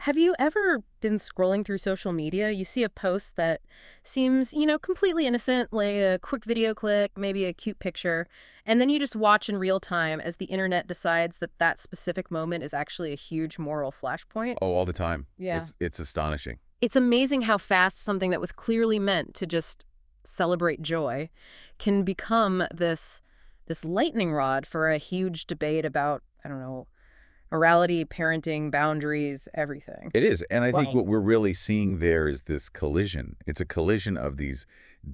Have you ever been scrolling through social media? You see a post that seems, completely innocent, like a quick video clip, maybe a cute picture, and then you just watch in real time as the internet decides that that specific moment is actually a huge moral flashpoint? Oh, all the time. Yeah. It's astonishing. It's amazing how fast something that was clearly meant to just celebrate joy can become this lightning rod for a huge debate about, I don't know, morality, parenting, boundaries, everything. It is. And I think Right. what we're really seeing there is this collision. It's a collision of these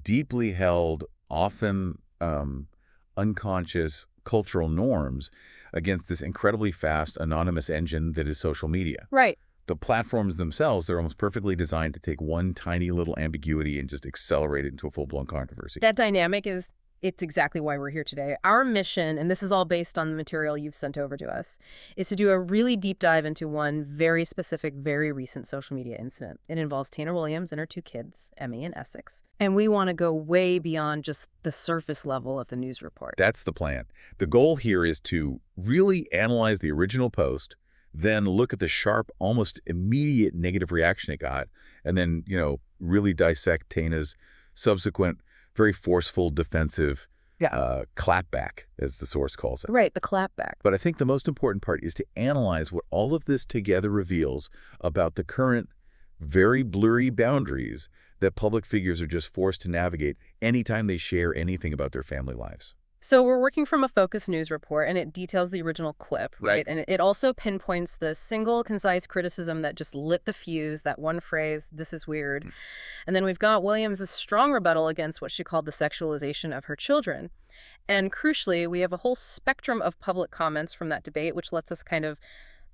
deeply held, often unconscious cultural norms against this incredibly fast, anonymous engine that is social media. Right. The platforms themselves, they're almost perfectly designed to take one tiny little ambiguity and just accelerate it into a full-blown controversy. That dynamic it's exactly why we're here today. Our mission, and this is all based on the material you've sent over to us, is to do a really deep dive into one very specific, very recent social media incident. It involves Taina Williams and her two kids, Emmy and Essex. And we want to go way beyond just the surface level of the news report. That's the plan. The goal here is to really analyze the original post, then look at the sharp, almost immediate negative reaction it got, and then, really dissect Taina's subsequent, very forceful, defensive clapback, as the source calls it. Right, the clapback. But I think the most important part is to analyze what all of this together reveals about the current, very blurry boundaries that public figures are just forced to navigate anytime they share anything about their family lives. So we're working from a Focus News report, and it details the original clip, right? And it also pinpoints the single, concise criticism that just lit the fuse, that one phrase, "this is weird." And then we've got Williams' strong rebuttal against what she called the sexualization of her children. And crucially, we have a whole spectrum of public comments from that debate, which lets us kind of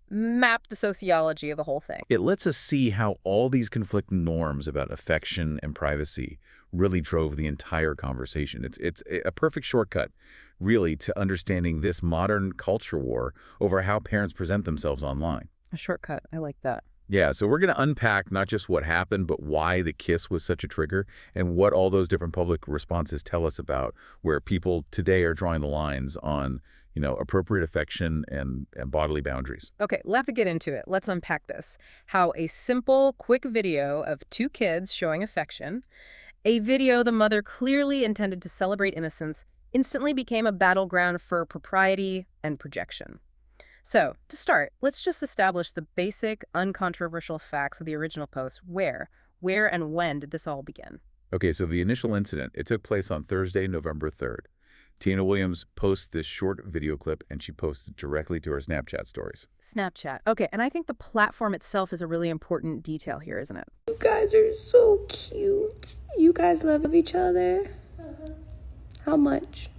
map the sociology of the whole thing. It lets us see how all these conflicting norms about affection and privacy really drove the entire conversation. It's a perfect shortcut, really, to understanding this modern culture war over how parents present themselves online. A shortcut. I like that. Yeah, so we're going to unpack not just what happened, but why the kiss was such a trigger and what all those different public responses tell us about where people today are drawing the lines on, appropriate affection and bodily boundaries. Okay, let's get into it. Let's unpack this. How a simple, quick video of two kids showing affection, a video the mother clearly intended to celebrate innocence, instantly became a battleground for propriety and projection. So, to start, let's just establish the basic, uncontroversial facts of the original post. Where and when did this all begin? Okay, so the initial incident, it took place on Thursday, November 3rd. Taina Williams posts this short video clip, and she posts it directly to her Snapchat stories. Snapchat. Okay, and I think the platform itself is a really important detail here, isn't it? You guys are so cute. You guys love each other. How much?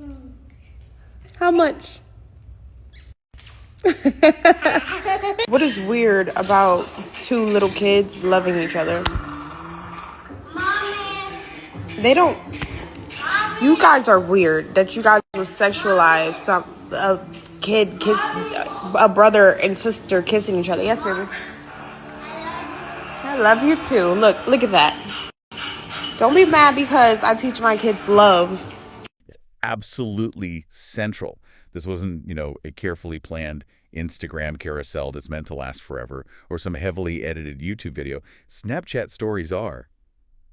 How much? What is weird about two little kids loving each other? They don't. You guys are weird that you guys would sexualize a kid kiss a brother and sister kissing each other. Yes, baby. I love you too. Look at that. Don't be mad because I teach my kids love. It's absolutely central. This wasn't, a carefully planned Instagram carousel that's meant to last forever or some heavily edited YouTube video. Snapchat stories are.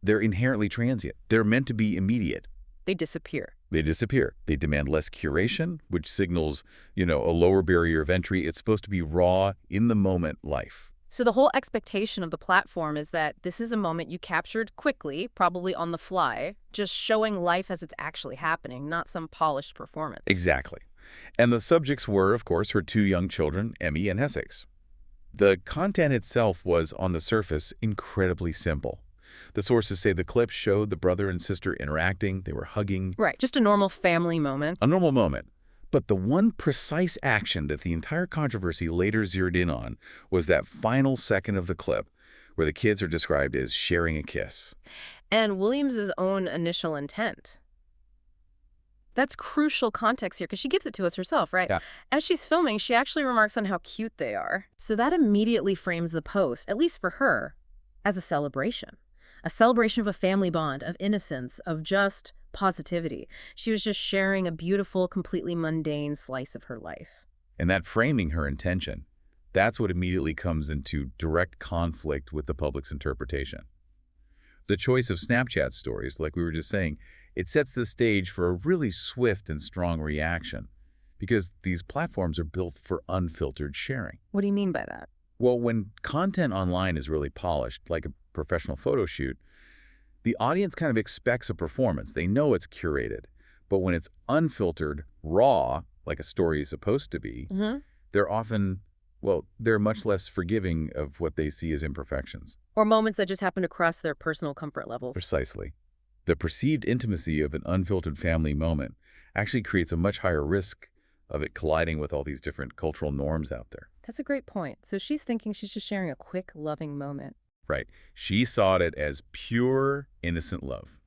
They're inherently transient. They're meant to be immediate. They disappear. They disappear. They demand less curation, which signals, a lower barrier of entry. It's supposed to be raw, in-the-moment life. So the whole expectation of the platform is that this is a moment you captured quickly, probably on the fly, just showing life as it's actually happening, not some polished performance. Exactly. And the subjects were, of course, her two young children, Emmy and Essex. The content itself was, on the surface, incredibly simple. The sources say the clip showed the brother and sister interacting. They were hugging. Right, just a normal family moment. A normal moment. But the one precise action that the entire controversy later zeroed in on was that final second of the clip where the kids are described as sharing a kiss. And Williams' own initial intent. That's crucial context here because she gives it to us herself, right? Yeah. As she's filming, she actually remarks on how cute they are. So that immediately frames the post, at least for her, as a celebration. A celebration of a family bond, of innocence, of just positivity. She was just sharing a beautiful, completely mundane slice of her life. And that framing her intention, That's what immediately comes into direct conflict with the public's interpretation. The choice of Snapchat stories, like we were just saying, it sets the stage for a really swift and strong reaction because these platforms are built for unfiltered sharing. What do you mean by that? Well, when content online is really polished, like a professional photo shoot, the audience kind of expects a performance. They know it's curated. But when it's unfiltered, raw, like a story is supposed to be, they're often, well, they're much less forgiving of what they see as imperfections. Or moments that just happen to cross their personal comfort levels. Precisely. The perceived intimacy of an unfiltered family moment actually creates a much higher risk of it colliding with all these different cultural norms out there. That's a great point. So she's thinking she's just sharing a quick, loving moment. Right. She saw it as pure, innocent love,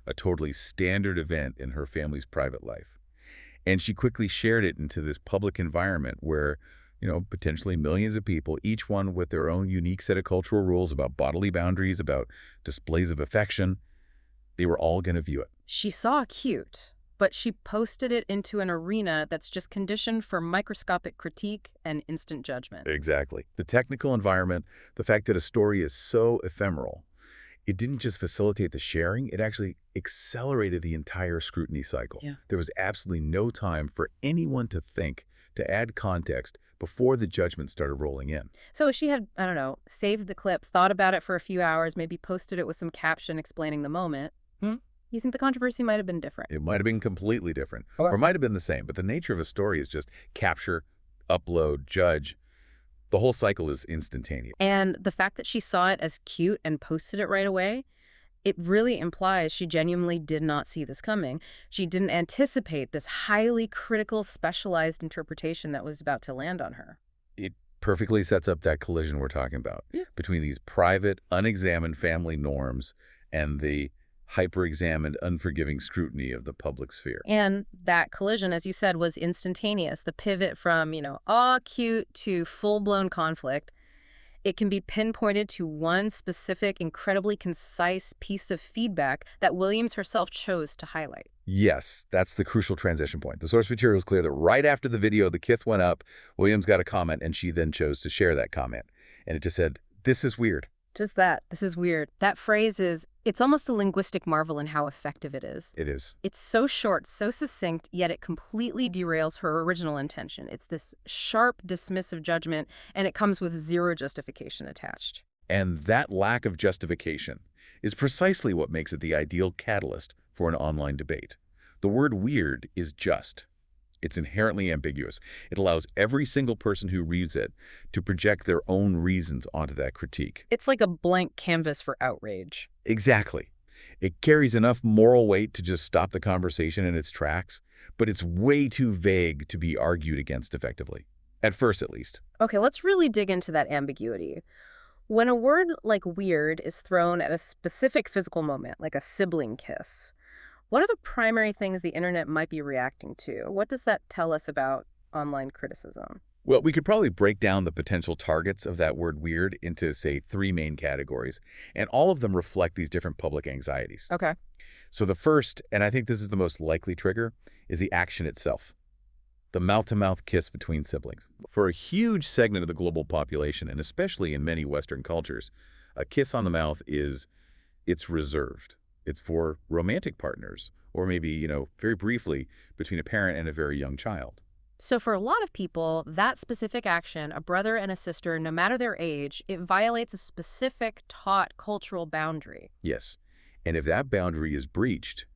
a totally standard event in her family's private life. And she quickly shared it into this public environment where, potentially millions of people, each one with their own unique set of cultural rules about bodily boundaries, about displays of affection, they were all going to view it. She saw cute, but she posted it into an arena that's just conditioned for microscopic critique and instant judgment. Exactly. The technical environment, the fact that a story is so ephemeral, it didn't just facilitate the sharing, it actually accelerated the entire scrutiny cycle. Yeah. There was absolutely no time for anyone to think, to add context before the judgment started rolling in. So if she had, I don't know, saved the clip, thought about it for a few hours, maybe posted it with some caption explaining the moment, you think the controversy might have been different? It might have been completely different, or might have been the same, but the nature of a story is just capture, upload, judge. The whole cycle is instantaneous. And the fact that she saw it as cute and posted it right away, it really implies she genuinely did not see this coming. She didn't anticipate this highly critical, specialized interpretation that was about to land on her. It perfectly sets up that collision we're talking about between these private, unexamined family norms and the hyper-examined, unforgiving scrutiny of the public sphere. And that collision, as you said, was instantaneous. The pivot from, aw, cute to full-blown conflict. It can be pinpointed to one specific, incredibly concise piece of feedback that Williams herself chose to highlight. Yes, that's the crucial transition point. The source material is clear that right after the video, the kith went up, Williams got a comment, and she then chose to share that comment. And it just said, "This is weird." Just that. This is weird. That phrase it's almost a linguistic marvel in how effective it is. It is. It's so short, so succinct, yet it completely derails her original intention. It's this sharp, dismissive judgment, and it comes with zero justification attached. And that lack of justification is precisely what makes it the ideal catalyst for an online debate. The word weird is just. It's inherently ambiguous. It allows every single person who reads it to project their own reasons onto that critique. It's like a blank canvas for outrage. Exactly. It carries enough moral weight to just stop the conversation in its tracks, but it's way too vague to be argued against effectively. At first, at least. Okay, let's really dig into that ambiguity. When a word like weird is thrown at a specific physical moment, like a sibling kiss, what are the primary things the internet might be reacting to? What does that tell us about online criticism? Well, we could probably break down the potential targets of that word weird into, say, 3 main categories, and all of them reflect these different public anxieties. Okay. So the first, and I think this is the most likely trigger, is the action itself. The mouth-to-mouth kiss between siblings. For a huge segment of the global population, and especially in many Western cultures, a kiss on the mouth it's reserved. It's for romantic partners, or maybe, very briefly, between a parent and a very young child. So for a lot of people, that specific action, a brother and a sister, no matter their age, it violates a specific taught cultural boundary. Yes. And if that boundary is breached,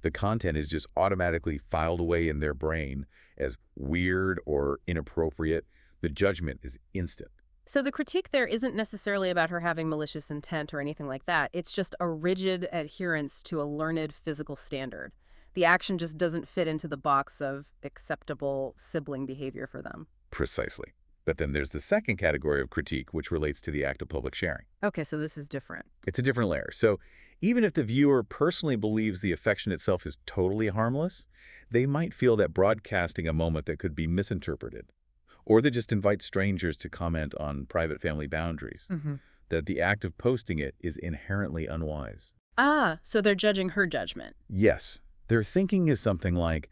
the content is just automatically filed away in their brain as weird or inappropriate. The judgment is instant. So the critique there isn't necessarily about her having malicious intent or anything like that. It's just a rigid adherence to a learned physical standard. The action just doesn't fit into the box of acceptable sibling behavior for them. Precisely. But then there's the second category of critique, which relates to the act of public sharing. Okay, so this is different. It's a different layer. So even if the viewer personally believes the affection itself is totally harmless, they might feel that broadcasting a moment that could be misinterpreted, or they just invite strangers to comment on private family boundaries, that the act of posting it is inherently unwise. Ah, so they're judging her judgment. Yes. Their thinking is something like,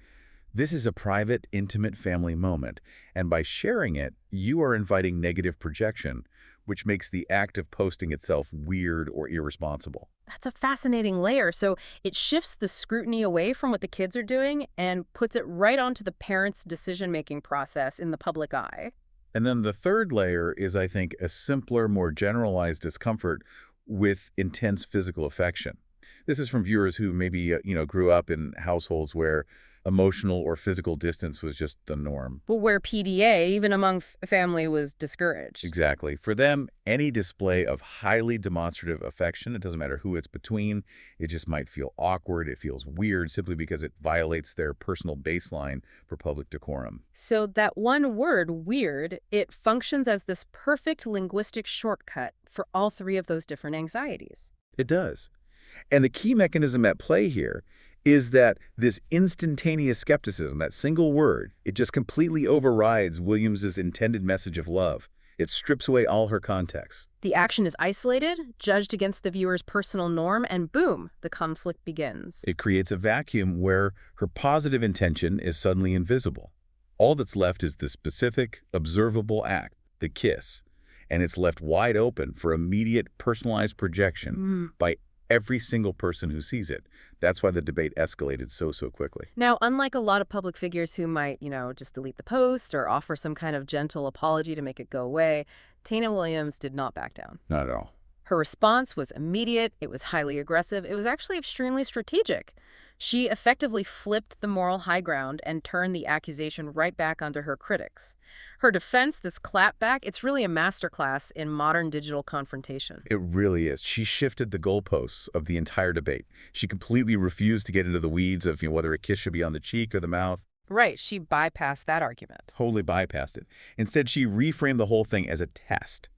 This is a private, intimate family moment, and by sharing it, you are inviting negative projection, which makes the act of posting itself weird or irresponsible. That's a fascinating layer. So it shifts the scrutiny away from what the kids are doing and puts it right onto the parents' decision-making process in the public eye. And then the third layer is, I think, a simpler, more generalized discomfort with intense physical affection. This is from viewers who maybe, grew up in households where emotional or physical distance was just the norm. But where PDA, even among family, was discouraged. Exactly. For them, any display of highly demonstrative affection, it doesn't matter who it's between, it just might feel awkward, it feels weird simply because it violates their personal baseline for public decorum. So that one word, weird, it functions as this perfect linguistic shortcut for all three of those different anxieties. It does. And the key mechanism at play here is that this instantaneous skepticism, that single word, it just completely overrides Williams's intended message of love. It strips away all her context. The action is isolated, judged against the viewer's personal norm, and boom, the conflict begins. It creates a vacuum where her positive intention is suddenly invisible. All that's left is the specific, observable act, the kiss, and it's left wide open for immediate personalized projection by every single person who sees it. That's why the debate escalated so quickly. Now, unlike a lot of public figures who might, just delete the post or offer some kind of gentle apology to make it go away, Taina Williams did not back down. Not at all. Her response was immediate, it was highly aggressive, it was actually extremely strategic. She effectively flipped the moral high ground and turned the accusation right back onto her critics. Her defense, this clapback, it's really a masterclass in modern digital confrontation. It really is. She shifted the goalposts of the entire debate. She completely refused to get into the weeds of whether a kiss should be on the cheek or the mouth. Right, she bypassed that argument. Totally bypassed it. Instead, she reframed the whole thing as a test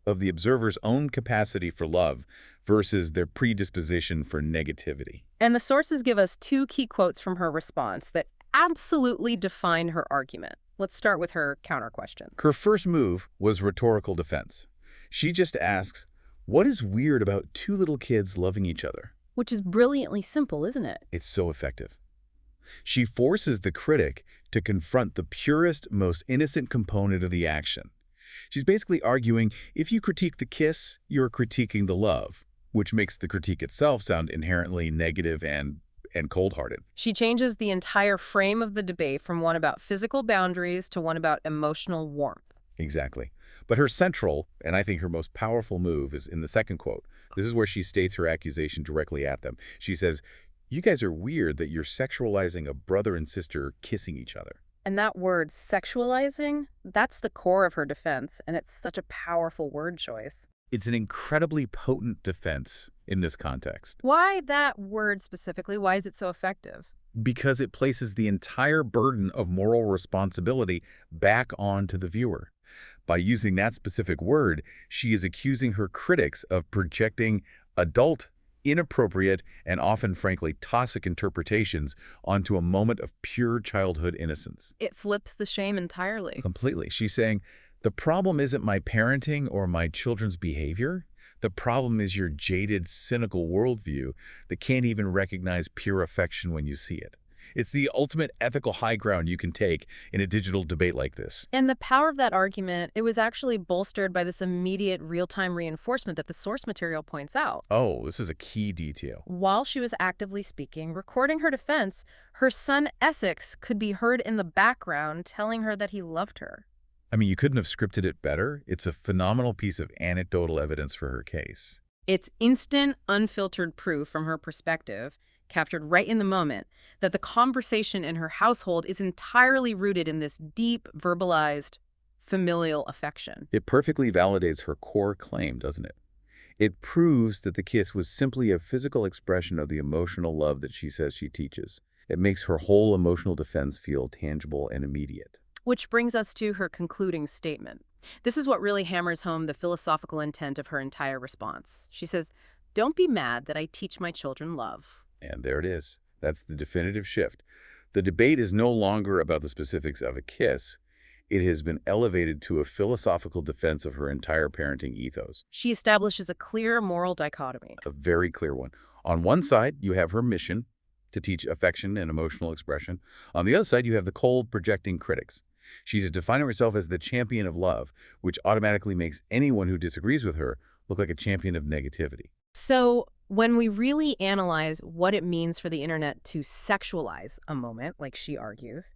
of the observer's own capacity for love versus their predisposition for negativity. And the sources give us two key quotes from her response that absolutely define her argument. Let's start with her counter-question. Her first move was rhetorical defense. She just asks, what is weird about two little kids loving each other? Which is brilliantly simple, isn't it? It's so effective. She forces the critic to confront the purest, most innocent component of the action. She's basically arguing, if you critique the kiss, you're critiquing the love, which makes the critique itself sound inherently negative and cold-hearted. She changes the entire frame of the debate from one about physical boundaries to one about emotional warmth. Exactly. But her central, and I think her most powerful move, is in the second quote. This is where she states her accusation directly at them. She says, you guys are weird that you're sexualizing a brother and sister kissing each other. And that word, sexualizing, that's the core of her defense, and it's such a powerful word choice. It's an incredibly potent defense in this context. Why that word specifically? Why is it so effective? Because it places the entire burden of moral responsibility back onto the viewer. By using that specific word, she is accusing her critics of projecting adult, inappropriate, and often, frankly, toxic interpretations onto a moment of pure childhood innocence. It flips the shame entirely. Completely. She's saying, the problem isn't my parenting or my children's behavior. The problem is your jaded, cynical worldview that can't even recognize pure affection when you see it. It's the ultimate ethical high ground you can take in a digital debate like this. And the power of that argument, it was actually bolstered by this immediate real-time reinforcement that the source material points out. Oh, this is a key detail. While she was actively speaking, recording her defense, her son Essex could be heard in the background telling her that he loved her. I mean, you couldn't have scripted it better. It's a phenomenal piece of anecdotal evidence for her case. It's instant, unfiltered proof from her perspective, captured right in the moment, that the conversation in her household is entirely rooted in this deep, verbalized, familial affection. It perfectly validates her core claim, doesn't it? It proves that the kiss was simply a physical expression of the emotional love that she says she teaches. It makes her whole emotional defense feel tangible and immediate. Which brings us to her concluding statement. This is what really hammers home the philosophical intent of her entire response. She says, "Don't be mad that I teach my children love." And there it is. That's the definitive shift. The debate is no longer about the specifics of a kiss. It has been elevated to a philosophical defense of her entire parenting ethos. She establishes a clear moral dichotomy. A very clear one. On one side, you have her mission, to teach affection and emotional expression. On the other side, you have the cold, projecting critics. She's defining herself as the champion of love, which automatically makes anyone who disagrees with her look like a champion of negativity. So when we really analyze what it means for the internet to sexualize a moment, like she argues,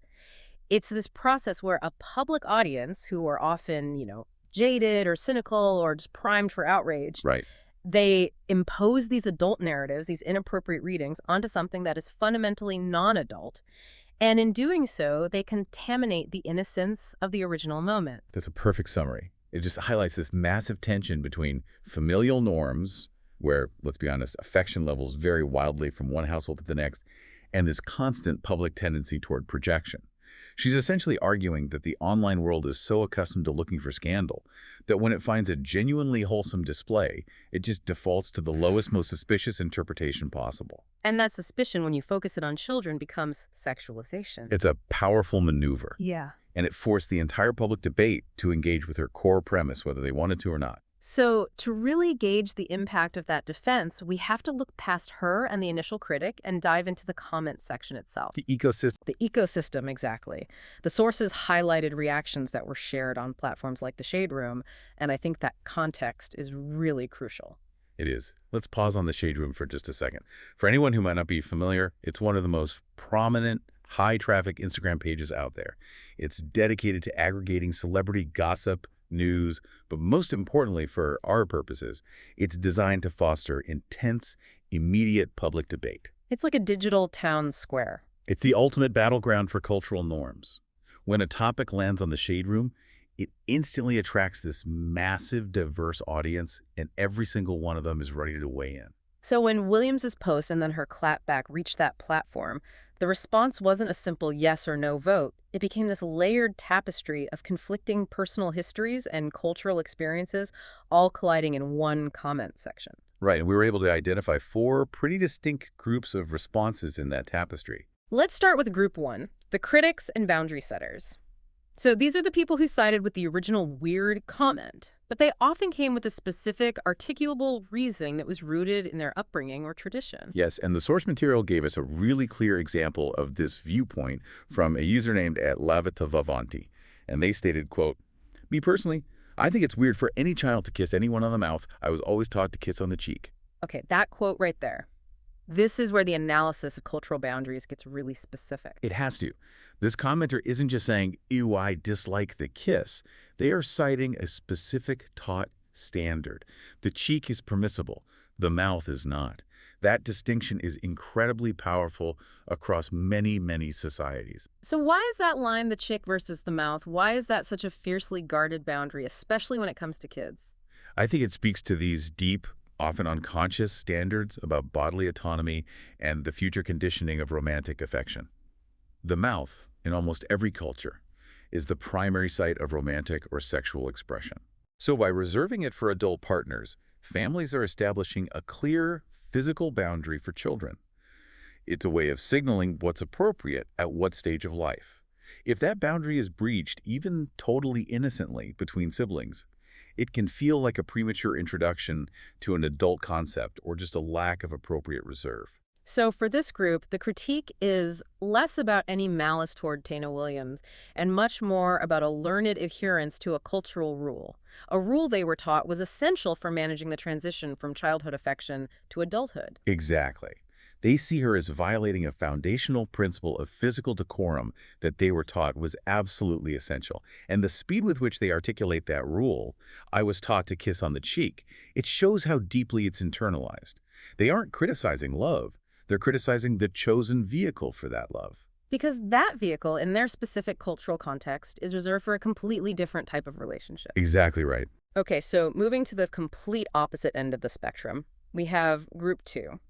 it's this process where a public audience who are often, jaded or cynical or just primed for outrage, Right. they impose these adult narratives, these inappropriate readings, onto something that is fundamentally non-adult. And in doing so, they contaminate the innocence of the original moment. That's a perfect summary. It just highlights this massive tension between familial norms, where, let's be honest, affection levels vary wildly from one household to the next, and this constant public tendency toward projection. She's essentially arguing that the online world is so accustomed to looking for scandal that when it finds a genuinely wholesome display, it just defaults to the lowest, most suspicious interpretation possible. And that suspicion, when you focus it on children, becomes sexualization. It's a powerful maneuver. Yeah. And it forced the entire public debate to engage with her core premise, whether they wanted to or not. So to really gauge the impact of that defense, we have to look past her and the initial critic and dive into the comment section itself. The ecosystem. The ecosystem, exactly. The sources highlighted reactions that were shared on platforms like the Shade Room, and I think that context is really crucial. It is. Let's pause on the Shade Room for just a second. For anyone who might not be familiar, it's one of the most prominent, high-traffic Instagram pages out there. It's dedicated to aggregating celebrity gossip, news, but most importantly for our purposes, it's designed to foster intense, immediate public debate. It's like a digital town square. It's the ultimate battleground for cultural norms. When a topic lands on the Shade Room, it instantly attracts this massive, diverse audience, and every single one of them is ready to weigh in. So when Williams's post and then her clapback reached that platform, the response wasn't a simple yes or no vote. It became this layered tapestry of conflicting personal histories and cultural experiences, all colliding in one comment section. Right, and we were able to identify 4 pretty distinct groups of responses in that tapestry. Let's start with group 1, the critics and boundary setters. So these are the people who sided with the original weird comment, but they often came with a specific, articulable reasoning that was rooted in their upbringing or tradition. Yes, and the source material gave us a really clear example of this viewpoint from a user named @Lavitavavanti, and they stated, quote, "Me personally, I think it's weird for any child to kiss anyone on the mouth. I was always taught to kiss on the cheek." Okay, that quote right there. This is where the analysis of cultural boundaries gets really specific. It has to. This commenter isn't just saying, ew, I dislike the kiss. They are citing a specific taught standard. The cheek is permissible. The mouth is not. That distinction is incredibly powerful across many, many societies. So why is that line, the cheek versus the mouth, why is that such a fiercely guarded boundary, especially when it comes to kids? I think it speaks to these deep, often unconscious standards about bodily autonomy and the future conditioning of romantic affection. The mouth, in almost every culture, is the primary site of romantic or sexual expression. So by reserving it for adult partners, families are establishing a clear physical boundary for children. It's a way of signaling what's appropriate at what stage of life. If that boundary is breached, even totally innocently between siblings, it can feel like a premature introduction to an adult concept or just a lack of appropriate reserve. So for this group, the critique is less about any malice toward Taina Williams and much more about a learned adherence to a cultural rule. A rule they were taught was essential for managing the transition from childhood affection to adulthood. Exactly. They see her as violating a foundational principle of physical decorum that they were taught was absolutely essential. And the speed with which they articulate that rule, I was taught to kiss on the cheek, it shows how deeply it's internalized. They aren't criticizing love. They're criticizing the chosen vehicle for that love. Because that vehicle, in their specific cultural context, is reserved for a completely different type of relationship. Exactly right. Okay, so moving to the complete opposite end of the spectrum, we have group 2,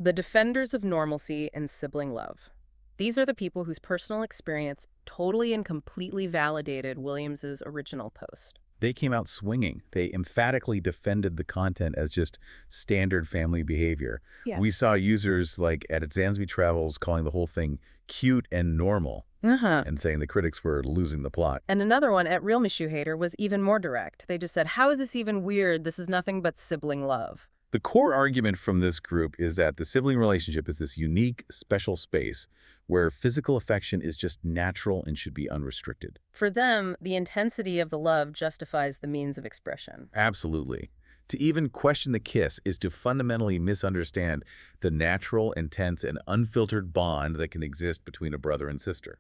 the defenders of normalcy and sibling love. These are the people whose personal experience totally and completely validated Williams's original post. They came out swinging. They emphatically defended the content as just standard family behavior. Yeah. We saw users like at Zansby Travels calling the whole thing cute and normal and saying the critics were losing the plot. And another one at Real Mishu Hater was even more direct. They just said, how is this even weird? This is nothing but sibling love. The core argument from this group is that the sibling relationship is this unique, special space where physical affection is just natural and should be unrestricted. For them, the intensity of the love justifies the means of expression. Absolutely. To even question the kiss is to fundamentally misunderstand the natural, intense, and unfiltered bond that can exist between a brother and sister.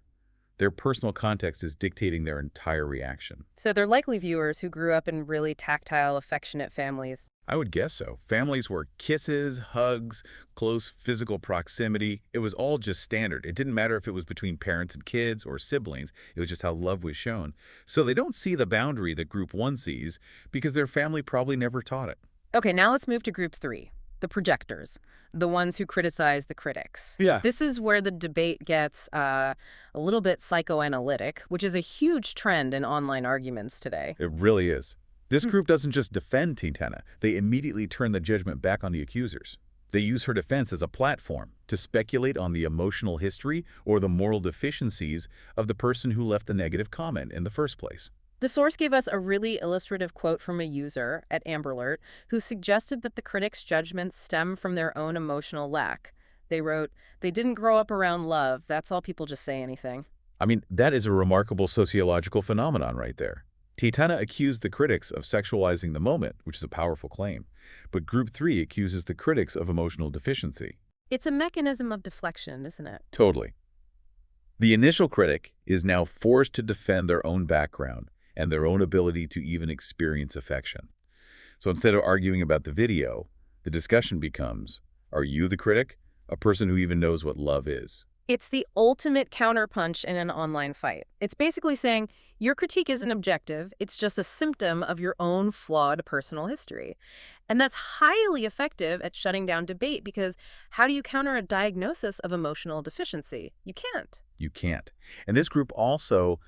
Their personal context is dictating their entire reaction. So they're likely viewers who grew up in really tactile, affectionate families. I would guess so. Families were kisses, hugs, close physical proximity. It was all just standard. It didn't matter if it was between parents and kids or siblings. It was just how love was shown. So they don't see the boundary that Group 1 sees because their family probably never taught it. Okay, now let's move to Group 3, the projectors, the ones who criticize the critics. Yeah. This is where the debate gets a little bit psychoanalytic, which is a huge trend in online arguments today. It really is. This group doesn't just defend Taina. They immediately turn the judgment back on the accusers. They use her defense as a platform to speculate on the emotional history or the moral deficiencies of the person who left the negative comment in the first place. The source gave us a really illustrative quote from a user at AmberAlert who suggested that the critics' judgments stem from their own emotional lack. They wrote, "They didn't grow up around love. That's all people just say anything." I mean, that is a remarkable sociological phenomenon right there. Taina accused the critics of sexualizing the moment, which is a powerful claim. But Group 3 accuses the critics of emotional deficiency. It's a mechanism of deflection, isn't it? Totally. The initial critic is now forced to defend their own background and their own ability to even experience affection. So instead of arguing about the video, the discussion becomes, are you the critic? A person who even knows what love is. It's the ultimate counterpunch in an online fight. It's basically saying, your critique isn't objective, it's just a symptom of your own flawed personal history. And that's highly effective at shutting down debate because how do you counter a diagnosis of emotional deficiency? You can't. You can't. And this group also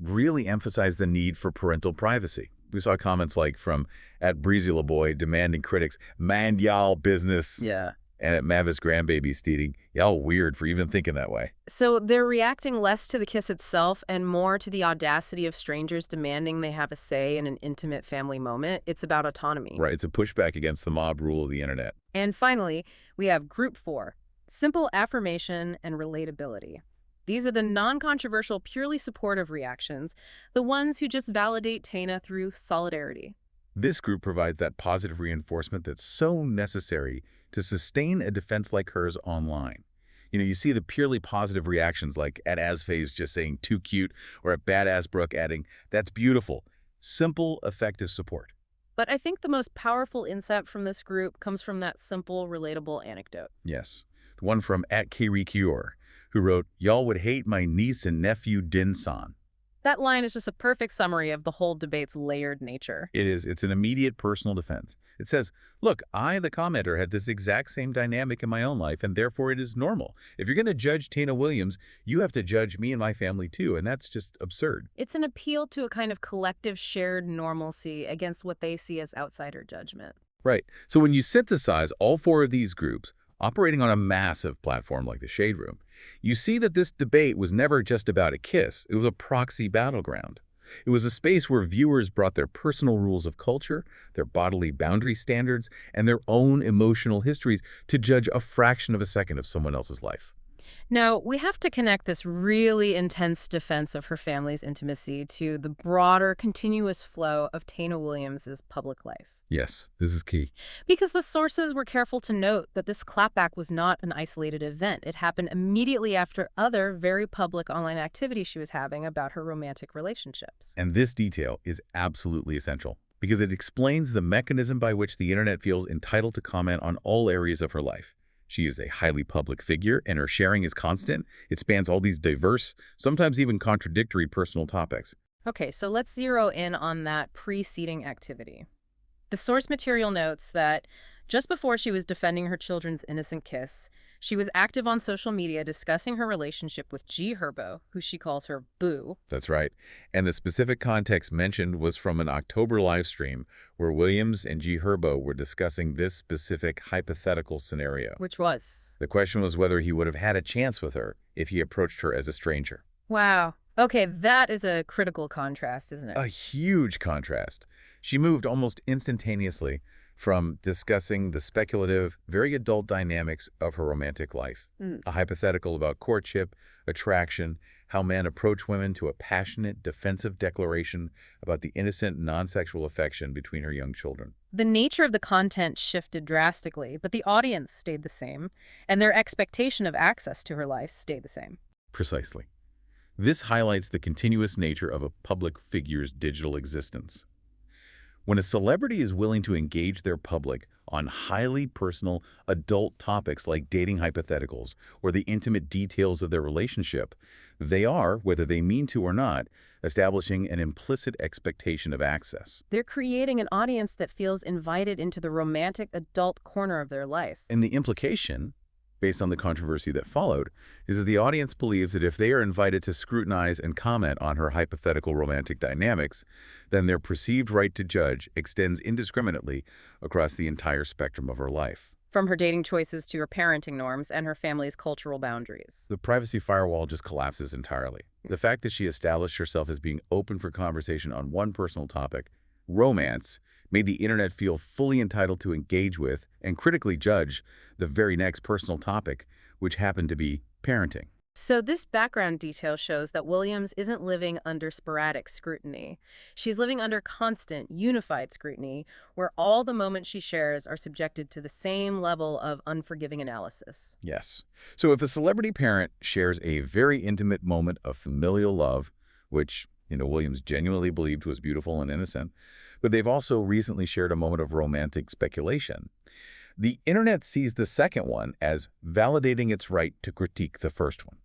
really emphasized the need for parental privacy. We saw comments like from @BreezyLaBoy demanding critics, mind y'all business. Yeah. And at Mavis grandbaby stating, y'all weird for even thinking that way. So they're reacting less to the kiss itself and more to the audacity of strangers demanding they have a say in an intimate family moment. It's about autonomy. Right, it's a pushback against the mob rule of the internet. And finally, we have Group 4, simple affirmation and relatability. These are the non-controversial, purely supportive reactions, the ones who just validate Taina through solidarity. This group provides that positive reinforcement that's so necessary to sustain a defense like hers online. You see the purely positive reactions like at Asface just saying too cute or at Badass Brooke adding, that's beautiful. Simple, effective support. But I think the most powerful insight from this group comes from that simple, relatable anecdote. Yes. The one from @KiriKior, who wrote, y'all would hate my niece and nephew Din-san. That line is just a perfect summary of the whole debate's layered nature. It is. It's an immediate personal defense. It says, look, I, the commenter, had this exact same dynamic in my own life, and therefore it is normal. If you're going to judge Taina Williams, you have to judge me and my family too, and that's just absurd. It's an appeal to a kind of collective shared normalcy against what they see as outsider judgment. Right. So when you synthesize all four of these groups, operating on a massive platform like the Shade Room, you see that this debate was never just about a kiss. It was a proxy battleground. It was a space where viewers brought their personal rules of culture, their bodily boundary standards, and their own emotional histories to judge a fraction of a second of someone else's life. Now, we have to connect this really intense defense of her family's intimacy to the broader, continuous flow of Taina Williams' public life. Yes, this is key. Because the sources were careful to note that this clapback was not an isolated event. It happened immediately after other very public online activity she was having about her romantic relationships. And this detail is absolutely essential because it explains the mechanism by which the internet feels entitled to comment on all areas of her life. She is a highly public figure, and her sharing is constant. It spans all these diverse, sometimes even contradictory personal topics. Okay, so let's zero in on that preceding activity. The source material notes that just before she was defending her children's innocent kiss, she was active on social media discussing her relationship with G Herbo, who she calls her boo. That's right. And the specific context mentioned was from an October live stream where Williams and G Herbo were discussing this specific hypothetical scenario. Which was? The question was whether he would have had a chance with her if he approached her as a stranger. Wow. Okay, that is a critical contrast, isn't it? A huge contrast. She moved almost instantaneously from discussing the speculative, very adult dynamics of her romantic life, a hypothetical about courtship, attraction, how men approach women, to a passionate, defensive declaration about the innocent, non-sexual affection between her young children. The nature of the content shifted drastically, but the audience stayed the same, and their expectation of access to her life stayed the same. Precisely. This highlights the continuous nature of a public figure's digital existence. When a celebrity is willing to engage their public on highly personal adult topics like dating hypotheticals or the intimate details of their relationship, they are, whether they mean to or not, establishing an implicit expectation of access. They're creating an audience that feels invited into the romantic adult corner of their life. And the implication, based on the controversy that followed, is that the audience believes that if they are invited to scrutinize and comment on her hypothetical romantic dynamics, then their perceived right to judge extends indiscriminately across the entire spectrum of her life. From her dating choices to her parenting norms and her family's cultural boundaries. The privacy firewall just collapses entirely. The fact that she established herself as being open for conversation on one personal topic, romance, made the internet feel fully entitled to engage with and critically judge the very next personal topic, which happened to be parenting. So this background detail shows that Williams isn't living under sporadic scrutiny. She's living under constant, unified scrutiny, where all the moments she shares are subjected to the same level of unforgiving analysis. Yes. So if a celebrity parent shares a very intimate moment of familial love, which, Williams genuinely believed was beautiful and innocent, but they've also recently shared a moment of romantic speculation, the internet sees the second one as validating its right to critique the first one.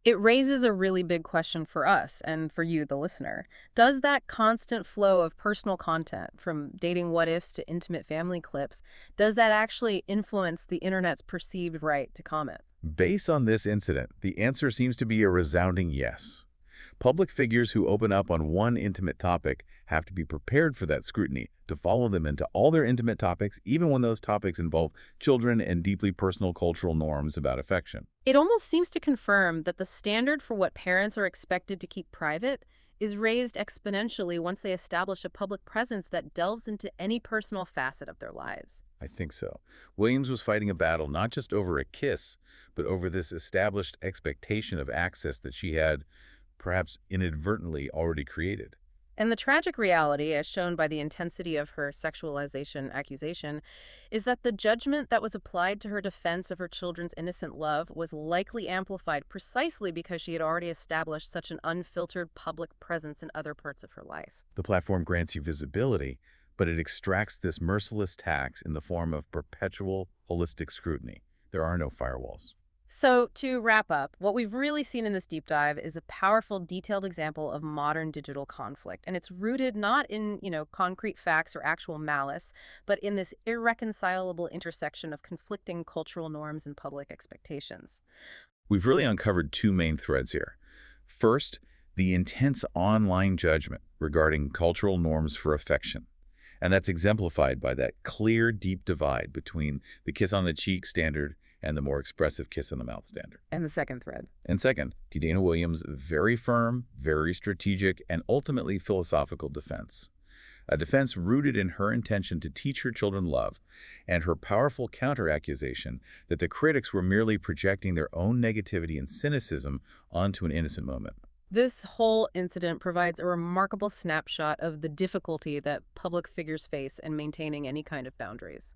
It raises a really big question for us and for you, the listener. Does that constant flow of personal content, from dating what-ifs to intimate family clips, does that actually influence the internet's perceived right to comment? Based on this incident, the answer seems to be a resounding yes. Public figures who open up on one intimate topic have to be prepared for that scrutiny, to follow them into all their intimate topics, even when those topics involve children and deeply personal cultural norms about affection. It almost seems to confirm that the standard for what parents are expected to keep private is raised exponentially once they establish a public presence that delves into any personal facet of their lives. I think so. Williams was fighting a battle not just over a kiss, but over this established expectation of access that she had, perhaps inadvertently, already created. And the tragic reality, as shown by the intensity of her sexualization accusation, is that the judgment that was applied to her defense of her children's innocent love was likely amplified precisely because she had already established such an unfiltered public presence in other parts of her life. The platform grants you visibility, but it extracts this merciless tax in the form of perpetual, holistic scrutiny. There are no firewalls. So, to wrap up, what we've really seen in this deep dive is a powerful, detailed example of modern digital conflict. And it's rooted not in, concrete facts or actual malice, but in this irreconcilable intersection of conflicting cultural norms and public expectations. We've really uncovered two main threads here. First, the intense online judgment regarding cultural norms for affection. And that's exemplified by that clear, deep divide between the kiss on the cheek standard and the more expressive kiss in the mouth standard. And the second thread. And second, Taina Williams' very firm, very strategic, and ultimately philosophical defense. A defense rooted in her intention to teach her children love, and her powerful counter-accusation that the critics were merely projecting their own negativity and cynicism onto an innocent moment. This whole incident provides a remarkable snapshot of the difficulty that public figures face in maintaining any kind of boundaries.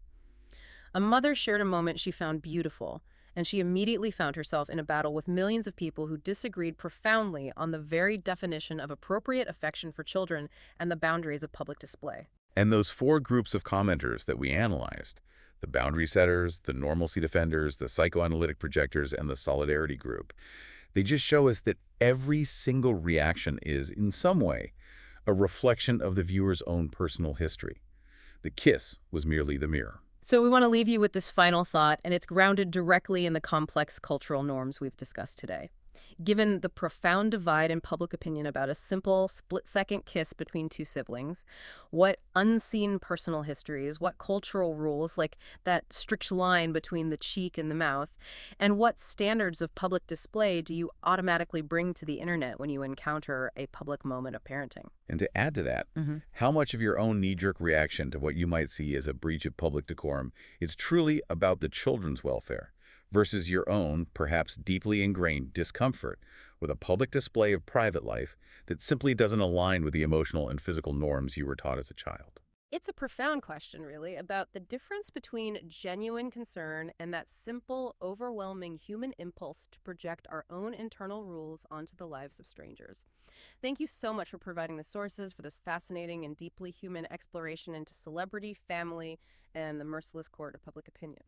A mother shared a moment she found beautiful, and she immediately found herself in a battle with millions of people who disagreed profoundly on the very definition of appropriate affection for children and the boundaries of public display. And those four groups of commenters that we analyzed, the boundary setters, the normalcy defenders, the psychoanalytic projectors, and the solidarity group, they just show us that every single reaction is, in some way, a reflection of the viewer's own personal history. The kiss was merely the mirror. So we want to leave you with this final thought, and it's grounded directly in the complex cultural norms we've discussed today. Given the profound divide in public opinion about a simple split-second kiss between two siblings, what unseen personal histories, what cultural rules, like that strict line between the cheek and the mouth, and what standards of public display do you automatically bring to the internet when you encounter a public moment of parenting? And to add to that, how much of your own knee-jerk reaction to what you might see as a breach of public decorum is truly about the children's welfare versus your own, perhaps deeply ingrained, discomfort with a public display of private life that simply doesn't align with the emotional and physical norms you were taught as a child? It's a profound question, really, about the difference between genuine concern and that simple, overwhelming human impulse to project our own internal rules onto the lives of strangers. Thank you so much for providing the sources for this fascinating and deeply human exploration into celebrity, family, and the merciless court of public opinion.